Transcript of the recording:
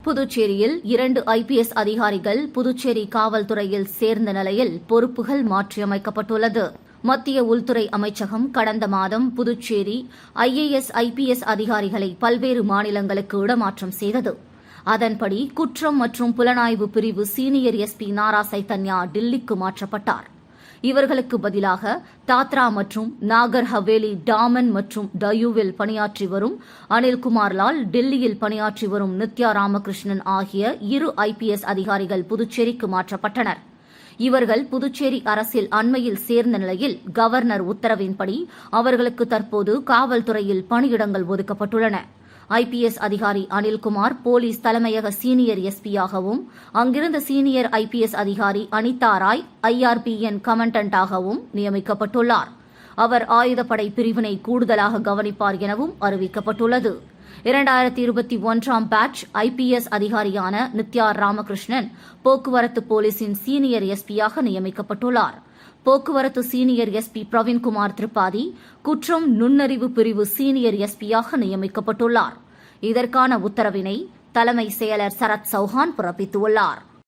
புதுச்சேரியில் 2 IPS அதிகாரிகள் புதுச்சேரி காவல்துறையில் சேர்ந்த நிலையில் பொறுப்புகள் மாற்றியமைக்கப்பட்டுள்ளது. மத்திய உள்துறை அமைச்சகம் கடந்த மாதம் புதுச்சேரி IAS IPS அதிகாரிகளை பல்வேறு மாநிலங்களுக்கு இடமாற்றம் செய்தது. அதன்படி குற்றம் மற்றும் புலனாய்வு பிரிவு சீனியர் SP நாரா சைத்தன்யா டில்லிக்கு மாற்றப்பட்டார். இவர்களுக்கு பதிலாக தாத்ரா மற்றும் நாகர் ஹவேலி, டாமன் மற்றும் டயூவில் பணியாற்றி வரும் அனில்குமார் லால், டெல்லியில் பணியாற்றி வரும் நித்யா ராமகிருஷ்ணன் ஆகிய 2 IPS அதிகாரிகள் புதுச்சேரிக்கு மாற்றப்பட்டனர். இவர்கள் புதுச்சேரி அரசில் அண்மையில் சேர்ந்த நிலையில் கவர்னர் உத்தரவின்படி அவர்களுக்கு தற்போது காவல்துறையில் பணியிடங்கள் ஒதுக்கப்பட்டுள்ளன. IPS அதிகாரி அனில்குமார் போலீஸ் தலைமையக சீனியர் SP-யாகவும், அங்கிருந்த சீனியர் IPS அதிகாரி அனிதா ராய் IRPN கமாண்டண்டாகவும் நியமிக்கப்பட்டுள்ளார். அவர் ஆயுதப்படை பிரிவினை கூடுதலாக கவனிப்பார் எனவும் அறிவிக்கப்பட்டுள்ளது. 2021 பேட்ச் IPS அதிகாரியான நித்யா ராமகிருஷ்ணன் போக்குவரத்து போலீசின் சீனியர் SP-யாக நியமிக்கப்பட்டுள்ளார். போக்குவரத்து சீனியர் SP பிரவீன்குமார் திரிபாதி குற்றம் நுண்ணறிவு பிரிவு சீனியர் SP-யாக நியமிக்கப்பட்டுள்ளார். இதற்கான உத்தரவினை தலைமை செயலர் சரத் சௌஹான் பிறப்பித்துள்ளார்.